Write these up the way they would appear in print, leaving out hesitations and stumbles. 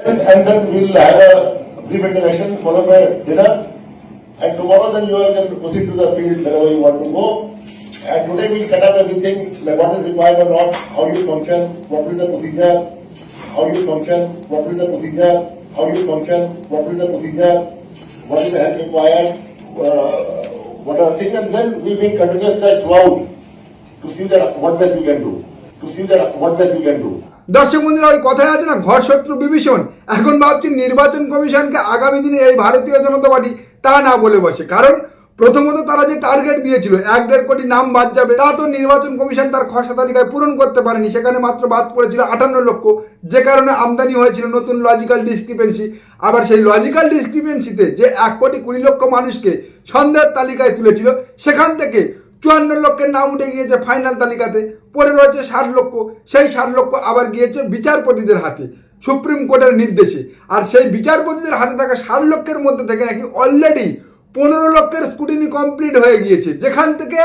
And then we'll have a brief introduction followed by dinner. And tomorrow then you can proceed to the field wherever you want to go. And today we'll set up everything, like what is required or not, how you function, what is the procedure, how you function, what is the procedure, how you function, what is the procedure, what is the help required, what are things, and then we will continuous that throughout to see that what best we can do, দর্শক বন্ধুরা, ওই কথায় আছে না, ঘর শত্রু বিভীষণ। এখন ভাবছি নির্বাচন কমিশনকে আগামী দিনে এই ভারতীয় জনতা পার্টি তা না বলে বসে। কারণ প্রথমত তারা যে টার্গেট দিয়েছিল 1.5 কোটি নাম বাদ যাবে, তা তো নির্বাচন কমিশন তার খসড়া তালিকায় পূরণ করতে পারেনি। সেখানে মাত্র বাদ পড়েছিল 58 লক্ষ, যে কারণে আমদানি হয়েছিল নতুন লজিক্যাল ডিসক্রিপেন্সি। আবার সেই লজিক্যাল ডিসক্রিপেন্সিতে যে 1,20,00,000 মানুষকে সন্দেহের তালিকায় তুলেছিল, সেখান থেকে 54 লক্ষের নাম উঠে গিয়েছে ফাইনাল তালিকাতে, পড়ে রয়েছে 60 লক্ষ। সেই 60 লক্ষ আবার গিয়েছে বিচারপতিদের হাতে সুপ্রিম কোর্টের নির্দেশে। আর সেই বিচারপতিদের হাতে থাকা 60 লক্ষের মধ্যে থেকে নাকি অলরেডি 15 লক্ষের স্ক্রুটিনি কমপ্লিট হয়ে গিয়েছে, যেখান থেকে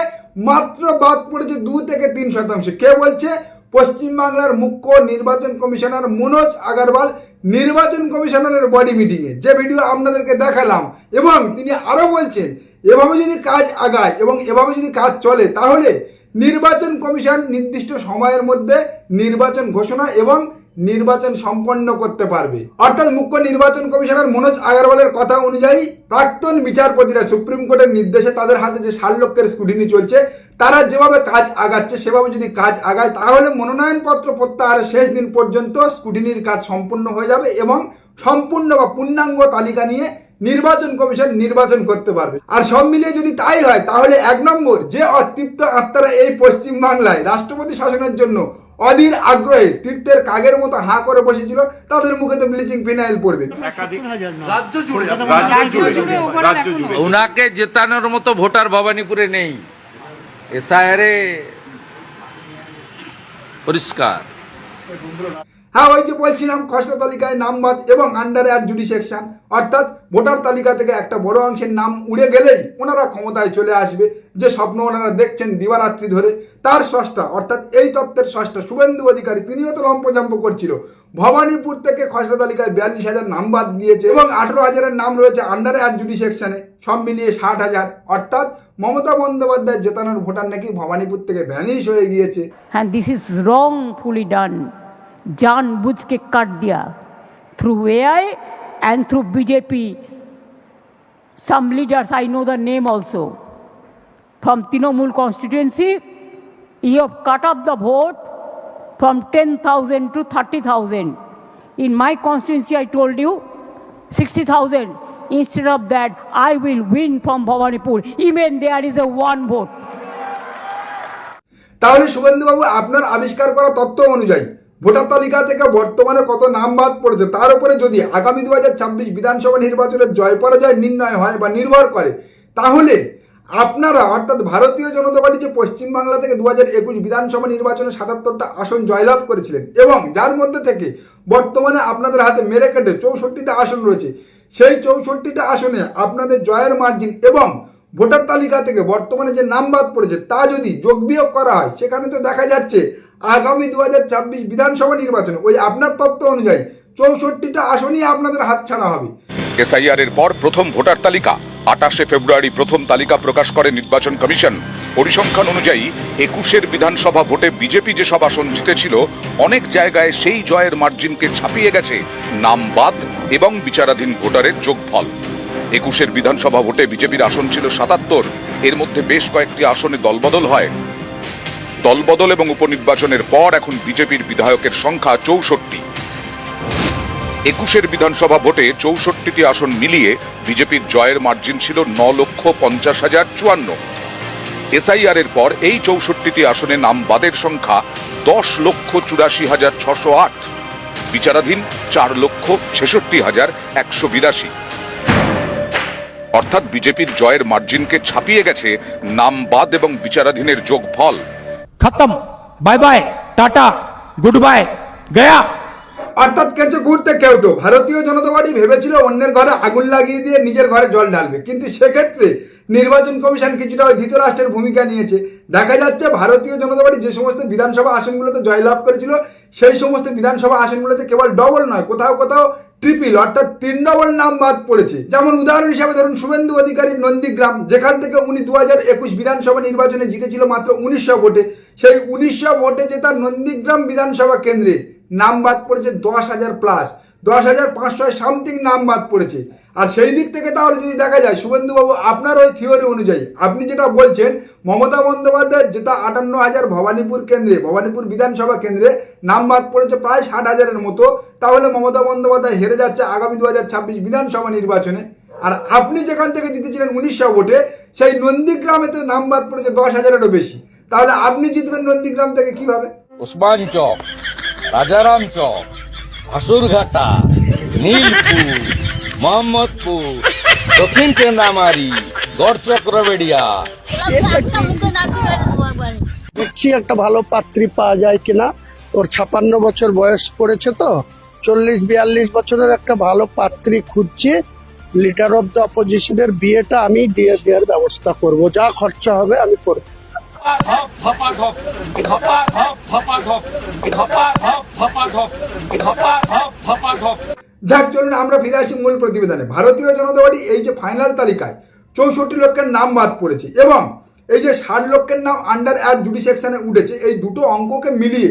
মাত্র বাদ পড়েছে 2 থেকে 3%। কে বলছে? পশ্চিমবাংলার মুখ্য নির্বাচন কমিশনার মনোজ আগরওয়াল নির্বাচন কমিশনারের বডি মিটিংয়ে, যে ভিডিও আপনাদেরকে দেখালাম। এবং তিনি আরও বলছেন, এভাবে যদি কাজ আগায় এবং এভাবে যদি কাজ চলে, তাহলে নির্বাচন কমিশন নির্দিষ্ট সময়ের মধ্যে নির্বাচন ঘোষণা এবং নির্বাচন সম্পন্ন করতে পারবে। অর্থাৎ মুখ্য নির্বাচন কমিশনার মনোজ আগরওয়ালের কথা অনুযায়ী প্রাক্তন বিচারপতিরা সুপ্রিম কোর্টের নির্দেশে তাদের হাতে যে 60 লক্ষের স্ক্রুটিনি চলছে, তারা যেভাবে কাজ আগাচ্ছে সেভাবে যদি কাজ আগায়, তাহলে মনোনয়নপত্র প্রত্যাহারের শেষ দিন পর্যন্ত স্ক্রুটিনির কাজ সম্পূর্ণ হয়ে যাবে এবং সম্পূর্ণ বা পূর্ণাঙ্গ তালিকা নিয়ে নির্বাচন কমিশন নির্বাচন করতে পারবে। আর সব মিলিয়ে যদি তাই হয়, তাহলে 1 নম্বর যে অতৃপ্ত আত্মারা এই পশ্চিম বাংলায় রাষ্ট্রপতি শাসনের জন্য অধীর আগ্রহে তীর্থের কাগের মতো হাঁ করে বসেছিল, তাদের মুখে তো ব্লিচিং ফিনাইল পড়বে। ওনাকে জেতানোর মতো ভোটার ভবানীপুরে নেই, এসআইআরে পরিষ্কার। হ্যাঁ, ওই যে বলছিলাম, খসড়া তালিকায় নাম বাদ এবং আন্ডারে আর জুডিসেকশন, অর্থাৎ ভোটার তালিকা থেকে একটা বড় অংশের নাম উড়ে গেলেই ওনারা ক্ষমতায় চলে আসবে। যে স্বপ্ন ওনারা দেখছেন দিবারাত্রি ধরে, তার স্রষ্টা অর্থাৎ এই তত্ত্বের স্রষ্টা শুভেন্দু অধিকারী, তিনিও তো লম্পজম্প করছিল। ভবানীপুর থেকে খসড়া তালিকায় 42,000 নাম বাদ দিয়েছে এবং 18,000-এর নাম রয়েছে আন্ডারে আর জুডিসেকশনে, সব মিলিয়ে 60,000। অর্থাৎ মমতা বন্দ্যোপাধ্যায় জেতানোর ভোটার নাকি ভবানীপুর থেকে ভ্যানিশ হয়ে গিয়েছে। হ্যাঁ, দিস ইজ রংফুলি ডান, जानबूझ के काट दिया through AI and through BJP. Some leaders, I know the name also, from Trinamool constituency, you have cut off the vote from 10,000 to 30,000. In my constituency, I told you 60,000. Instead of that, I will win from Bhawanipur, even there is a 1 vote. তাহলে শুভেন্দুবাবু, আপনার আবিষ্কার করা তথ্য অনুযায়ী voter তালিকা থেকে বর্তমানে কত নাম বাদ পড়েছে, তার উপরে যদি আগামী 2026 বিধানসভা নির্বাচনের জয় পরাজয় নির্ণয় হয় বা নির্ভর করে, তাহলে আপনারা অর্থাৎ ভারতীয় জনতা পার্টি যে পশ্চিমবাংলা থেকে 2021 বিধানসভা নির্বাচনে 77টা আসন জয়লাভ করেছিলেন এবং যার মধ্যে থেকে বর্তমানে আপনাদের হাতে মেরে কেটে 64টা আসন রয়েছে, সেই 64টা আসনে আপনাদের জয়ের মার্জিন এবং ভোটার তালিকা থেকে বর্তমানে যে নাম বাদ পড়েছে তা যদি যোগ বিয়োগ করা হয়, সেখানে তো দেখা যাচ্ছে আগামী 2026 বিধানসভা নির্বাচনে ওই আপনার তত্ত্ব অনুযায়ী 64টা আসনই আপনাদের হাতছাড়া হবে। এসআইআর এর পর প্রথম ভোটার তালিকা 28শে ফেব্রুয়ারি প্রথম তালিকা প্রকাশ করে নির্বাচন কমিশন। পরিসংখ্যান অনুযায়ী 21-এর বিধানসভা ভোটে বিজেপি যেসব আসন জিতেছিল, অনেক জায়গায় সেই জয়ের মার্জিনকে ছাপিয়ে গেছে নাম বাদ এবং বিচারাধীন ভোটারের যোগফল। 21-এর বিধানসভা ভোটে বিজেপির আসন ছিল 77, এর মধ্যে বেশ কয়েকটি আসনে দলবদল হয়। দলবদল এবং উপনির্বাচনের পর এখন বিজেপির বিধায়কের সংখ্যা 64। 21-এর বিধানসভা ভোটে 64টি আসন মিলিয়ে বিজেপির জয়ের মার্জিন ছিল 9,50,054। এসআইআর এর পর এই 64টি আসনে নাম বাদের সংখ্যা 10,84,608, বিচারাধীন 4,66,182। অর্থাৎ বিজেপির জয়ের মার্জিনকে ছাপিয়ে গেছে নাম বাদ এবং বিচারাধীনের যোগফল। খতম, bye bye, tata, good bye, Gaya. অর্থাৎ কেঁচো ঘুরতে কেউটো। ভারতীয় জনতা পার্টি ভেবেছিল অন্যের ঘরে আগুন লাগিয়ে দিয়ে নিজের ঘরে জল ঢালবে, কিন্তু সেক্ষেত্রে নির্বাচন কমিশন কিছুটা ওই ধৃতরাষ্ট্রের ভূমিকা নিয়েছে। দেখা যাচ্ছে ভারতীয় জনতা পার্টি যে সমস্ত বিধানসভা আসনগুলোতে জয়লাভ করেছিল, সেই সমস্ত বিধানসভা আসনগুলোতে কেবল ডবল নয়, কোথাও কোথাও ট্রিপল অর্থাৎ 3 ডবল নাম বাদ পড়েছে। যেমন উদাহরণ হিসাবে ধরুন শুভেন্দু অধিকারীর নন্দীগ্রাম, যেখান থেকে উনি 2021 বিধানসভা নির্বাচনে জিতেছিল মাত্র 1900 ভোটে, সেই 1900 ভোটে জেতা নন্দীগ্রাম বিধানসভা কেন্দ্রে নাম বাদ পড়েছে 10,000 প্লাস, 10,500 সামথিং নাম বাদ পড়েছে। আর সেই দিক থেকে তাহলে যদি দেখা যায় শুভেন্দুবাবু, আপনার ওই থিওরি অনুযায়ী আপনি যেটা বলছেন মমতা বন্দ্যোপাধ্যায় যেটা 58,000 ভবানীপুর কেন্দ্রে, ভবানীপুর বিধানসভা কেন্দ্রে নাম বাদ পড়েছে প্রায় 60,000-এর মতো, তাহলে মমতা বন্দ্যোপাধ্যায় হেরে যাচ্ছে আগামী 2026 বিধানসভা নির্বাচনে। আর আপনি যেখান থেকে জিতেছিলেন 1900 ভোটে, সেই নন্দীগ্রামে তো নাম বাদ পড়েছে 10,000-এরও বেশি, তাহলে আপনি জিতবেন নন্দীগ্রাম থেকে কিভাবে? ওসমান চক, রাজারাম চক, হাসুরঘাটা, নীলপুর, মোহাম্মদপুর, দক্ষিণ চেন্দামারি, গড়চক্রবেড়িয়া। দেখছি একটা ভালো পাত্রী পাওয়া যায় কিনা। ওর 56 বছর বয়স পড়েছে, তো 40-42 বছরের একটা ভালো পাত্রী খুঁজছি। লিডার অফ দ্য অপোজিশনের বিয়েটা আমি দিয়ে দেওয়ার ব্যবস্থা করব, যা খরচা হবে আমি করব। যাক, চলুন আমরা ফিরে আসি মূল প্রতিবেদনে। ভারতীয় জনতা পার্টি এই যে ফাইনাল তালিকায় 64 লক্ষের নাম বাদ পড়েছে এবং এই যে 60 লক্ষের নাম আন্ডার অ্যাড জুডিশিয়াকশনে উঠেছে, এই দুটো অঙ্ককে মিলিয়ে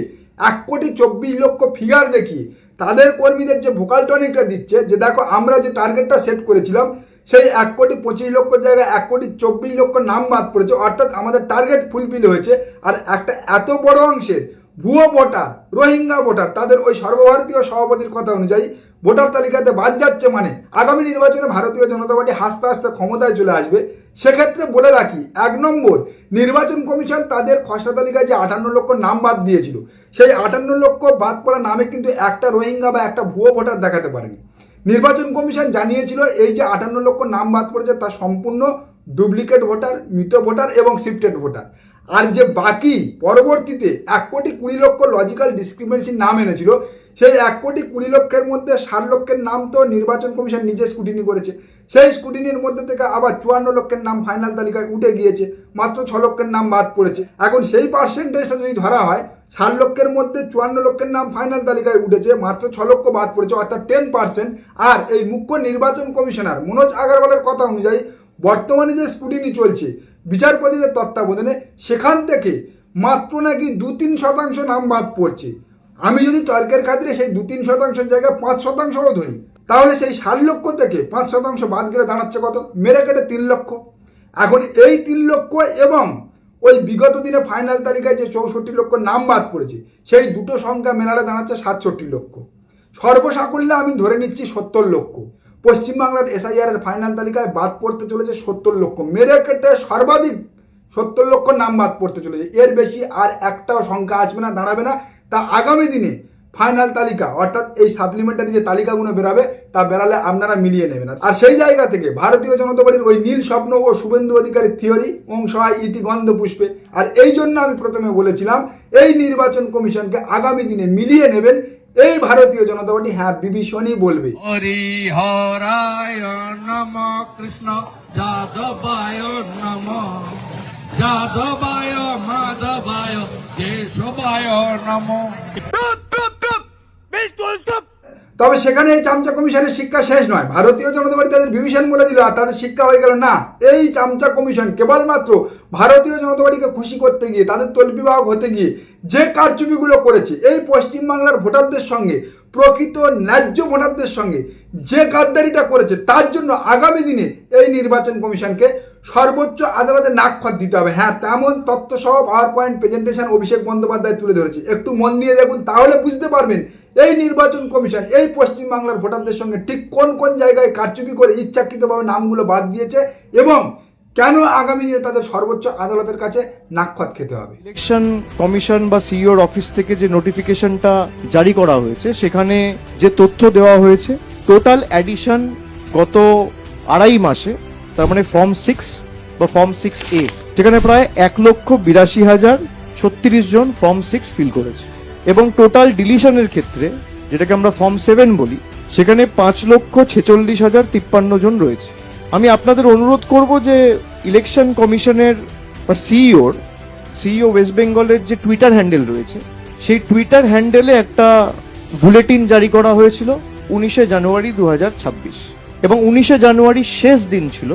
1,24,00,000 ফিগার দেখিয়ে তাদের কর্মীদের যে ভোকাল টনিকটা দিচ্ছে যে দেখো আমরা যে টার্গেটটা সেট করেছিলাম সেই 1,25,00,000 জায়গায় 1,24,00,000 নাম বাদ পড়েছে, অর্থাৎ আমাদের টার্গেট ফুলফিল হয়েছে। আর একটা এত বড় অংশের ভুয়ো ভোটার, রোহিঙ্গা ভোটার, তাদের ওই সর্বভারতীয় সভাপতির কথা অনুযায়ী ভোটার তালিকাতে বাদ যাচ্ছে, মানে আগামী নির্বাচনে ভারতীয় জনতা পার্টি হাসতে হাসতে ক্ষমতায় চলে আসবে। সেক্ষেত্রে বলে রাখি, 1 নম্বর, নির্বাচন কমিশন তাদের খসড়া তালিকায় যে 58 লক্ষ নাম বাদ দিয়েছিল, সেই 58 লক্ষ বাদ পড়া নামে কিন্তু একটা রোহিঙ্গা বা একটা ভুয়ো ভোটার দেখাতে পারেনি। নির্বাচন কমিশন জানিয়েছিল এই যে 58 লক্ষ নাম বাদ পড়েছে তা সম্পূর্ণ ডুপ্লিকেট ভোটার, মৃত ভোটার এবং শিফটেড ভোটার। আর যে বাকি পরবর্তীতে 1,20,00,000 লজিক্যাল ডিসক্রিমিনেশন নাম এনেছিল, সেই 1,20,00,000 মধ্যে 60 লক্ষের নাম তো নির্বাচন কমিশন নিজে স্ক্রুটিনি করেছে, সেই স্ক্রুটিনির মধ্যে থেকে আবার 54 লক্ষের নাম ফাইনাল তালিকায় উঠে গিয়েছে, মাত্র 6 লক্ষের নাম বাদ পড়েছে। এখন সেই পার্সেন্টেজটা যদি ধরা হয়, 60 লক্ষের মধ্যে 54 লক্ষের নাম ফাইনাল তালিকায় উঠেছে, মাত্র 6 লক্ষ বাদ পড়েছে, অর্থাৎ 10%। আর এই মুখ্য নির্বাচন কমিশনার মনোজ আগরওয়ালের কথা অনুযায়ী বর্তমানে যে স্ক্রুটিনি চলছে বিচারপতিদের তত্ত্বাবধানে, সেখান থেকে মাত্র নাকি 2-3% নাম বাদ পড়ছে। আমি যদি তর্কের খাতিরে সেই 2-3% জায়গায় 5%ও ধরি, তাহলে সেই 60 লক্ষ থেকে 5% বাদ গেলে দাঁড়াচ্ছে কত? মেরে কেটে 3 লক্ষ। এখন এই 3 লক্ষ এবং ওই বিগত দিনে ফাইনাল তালিকায় যে 64 লক্ষ নাম বাদ পড়েছে, সেই দুটো সংখ্যা মেলালে দাঁড়াচ্ছে 67 লক্ষ। সর্বসাকুল্যে আমি ধরে নিচ্ছি 70 লক্ষ। পশ্চিমবাংলার SIR এর ফাইনাল তালিকায় বাদ পড়তে চলেছে 70 লক্ষ, মেরে কেটে সর্বাধিক 70 লক্ষ নাম বাদ পড়তে চলেছে। এর বেশি আর একটাও সংখ্যা আসবে না, দাঁড়াবে না। তা আগামী দিনে ফাইনাল তালিকা অর্থাৎ এই সাপ্লিমেন্টারি যে তালিকাগুলো বেরাবে, তা বেরালে আপনারা মিলিয়ে নেবেন। আর সেই জায়গা থেকে ভারতীয় জনতা পার্টির ওই নীল স্বপ্ন ও শুভেন্দু অধিকারীর থিওরি অংশ হয় ইতি গন্ধ পুষ্পে। আর এই জন্য আমি প্রথমে বলেছিলাম এই নির্বাচন কমিশনকে আগামী দিনে মিলিয়ে নেবেন এই ভারতীয় জনতা পার্টি, হ্যাঁ বিভীষণই বলবে। হরি হরায় নম, কৃষ্ণ যাদবায় নম, যাদবায় মাধবায় কেশবায় নম। তবে সেখানে এই চামচা কমিশনের শিক্ষা শেষ নয়। ভারতীয় জনতা পার্টি তাদের বিভীষণ বলে দিল আর তাদের শিক্ষা হয়ে গেল না। এই চামচা কমিশন কেবলমাত্র ভারতীয় জনতা পার্টিকে খুশি করতে গিয়ে, তাদের তল্পিবাহক হতে গিয়ে যে কারচুপিগুলো করেছে, এই পশ্চিমবাংলার ভোটারদের সঙ্গে, প্রকৃত ন্যায্য ভোটারদের সঙ্গে যে গাদ্দারিটা করেছে, তার জন্য আগামী দিনে এই নির্বাচন কমিশনকে সর্বোচ্চ আদালতে নাকখত দিতে হবে। হ্যাঁ, তেমন তথ্যসহ power point presentation Abhishek Bandyopadhyay তুলে ধরেছে, একটু মন দিয়ে দেখুন, তাহলে বুঝতে পারবেন এই নির্বাচন কমিশন এই পশ্চিমবাংলার ভোটারদের সঙ্গে ঠিক কোন কোন জায়গায় কারচুপি করে ইচ্ছাকৃতভাবে নামগুলো বাদ দিয়েছে এবং কেন আগামী দিনে তাদের সর্বোচ্চ আদালতের কাছে নাকখত খেতে হবে। ইলেকশন কমিশন বা সিইওর অফিস থেকে যে নোটিফিকেশনটা জারি করা হয়েছে, সেখানে যে তথ্য দেওয়া হয়েছে, টোটাল অ্যাডিশন গত 2.5 মাসে, তার মানে ফর্ম 6 বা ফর্ম 6A, সেখানে প্রায় 1,82,036 জন ফর্ম 6 ফিল করেছে। এবং টোটাল ডিলিশনের ক্ষেত্রে, যেটাকে আমরা ফর্ম 7 বলি, সেখানে 5,46,053 জন রয়েছে। আমি আপনাদের অনুরোধ করব যে ইলেকশন কমিশনের বা সিইও ওয়েস্ট বেঙ্গলের যে টুইটার হ্যান্ডেল রয়েছে, সেই টুইটার হ্যান্ডেলে একটা বুলেটিন জারি করা হয়েছিল 19শে জানুয়ারি 2026, এবং 19শে জানুয়ারি শেষ দিন ছিল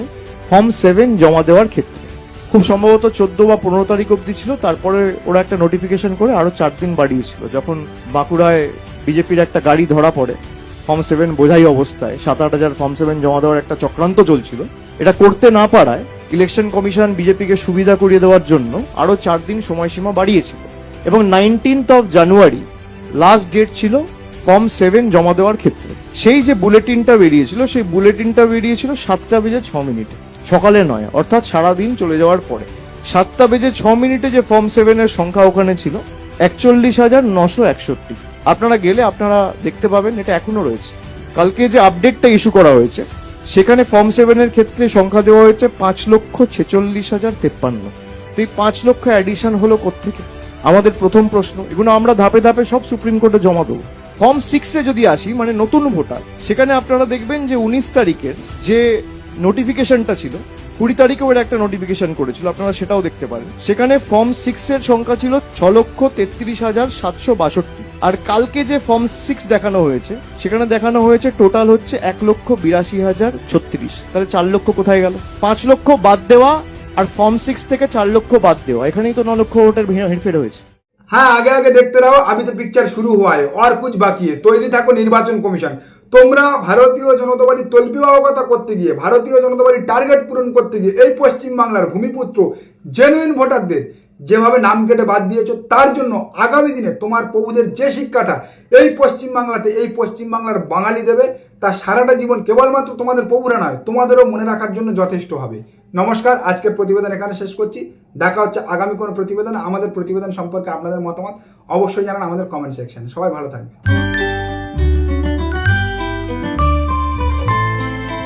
ফর্ম 7 জমা দেওয়ার ক্ষেত্রে। খুব সম্ভবত 14 বা 15 তারিখ অব্দি ছিল, তারপরে ওরা একটা নোটিফিকেশন করে আরো 4 দিন বাড়িয়েছিল। যখন বাঁকুড়ায় বিজেপির একটা গাড়ি ধরা পড়ে ফর্ম 7 বোঝাই অবস্থায়, 7-8 হাজার ফর্ম 7 জমা দেওয়ার একটা চক্রান্ত চলছিল, এটা করতে না পারায় ইলেকশন কমিশন বিজেপিকে সুবিধা করিয়ে দেওয়ার জন্য আরো 4 দিন সময়সীমা বাড়িয়েছিল, এবং 19th of January last date ছিল ফর্ম 7 জমা দেওয়ার ক্ষেত্রে। সেই যে বুলেটিনটা বেরিয়েছিল, সেই বুলেটিনটা বেরিয়েছিল 7:06, সকালে নয়, অর্থাৎ সারাদিন চলে যাওয়ার পরে। 7:06 যে ফর্ম 7 এর সংখ্যা ওখানে ছিল 41,961। আপনারা গেলে আপনারা দেখতে পাবেন এটা এখনো রয়েছে। কালকে যে আপডেটটা ইস্যু করা হয়েছে সেখানে ফর্ম 7 এর ক্ষেত্রে সংখ্যা দেওয়া হয়েছে 5,46,053। তো এই 5 লক্ষ অ্যাডিশন হলো কোত্থেকে? আমাদের প্রথম প্রশ্ন। এগুলো আমরা ধাপে ধাপে সব সুপ্রিম কোর্টে জমা দেবো। ফর্ম 6 এ যদি আসি, মানে নতুন ভোটার, সেখানে আপনারা দেখবেন যে 19 তারিখের যে নোটিফিকেশনটা ছিল, 20 তারিখেও এর একটা নোটিফিকেশন করেছিল, আপনারা সেটাও দেখতে পারেন। সেখানে ফর্ম 6 এর সংখ্যা ছিল 6,33,762, আর কালকে যে ফর্ম 6 দেখানো হয়েছে সেখানে দেখানো হয়েছে টোটাল হচ্ছে 1,82,036। তাহলে 4 লক্ষ কোথায় গেল? 5 লক্ষ বাদ দেওয়া আর ফর্ম 6 থেকে 4 লক্ষ বাদ দেওয়া, এখানেই তো 9 লক্ষ ভোটের হেরফের হয়েছে। হ্যাঁ, আগে আগে দেখতে রাখো, আমি তো পিকচার শুরু হওয়ায় আর কুছ বাকি তৈরি থাকো নির্বাচন কমিশন। তোমরা ভারতীয় জনতা পার্টির তল্পিবাহকতা করতে গিয়ে, ভারতীয় জনতা পার্টির টার্গেট পূরণ করতে গিয়ে এই পশ্চিমবাংলার ভূমিপুত্র জেনুইন ভোটারদের যেভাবে নাম কেটে বাদ দিয়েছো, তার জন্য আগামী দিনে তোমার প্রভুদের যে শিক্ষাটা এই পশ্চিমবাংলাতে, এই পশ্চিমবাংলার বাঙালি দেবে, তা সারাটা জীবন কেবলমাত্র তোমাদের প্রভুরা নয়, তোমাদেরও মনে রাখার জন্য যথেষ্ট হবে। নমস্কার, আজকের প্রতিবেদন এখানে শেষ করছি। দেখা হচ্ছে আগামী কোনো প্রতিবেদন। আমাদের প্রতিবেদন সম্পর্কে আপনাদের মতামত অবশ্যই জানান আমাদের কমেন্ট সেকশনে। সবাই ভালো থাকবে।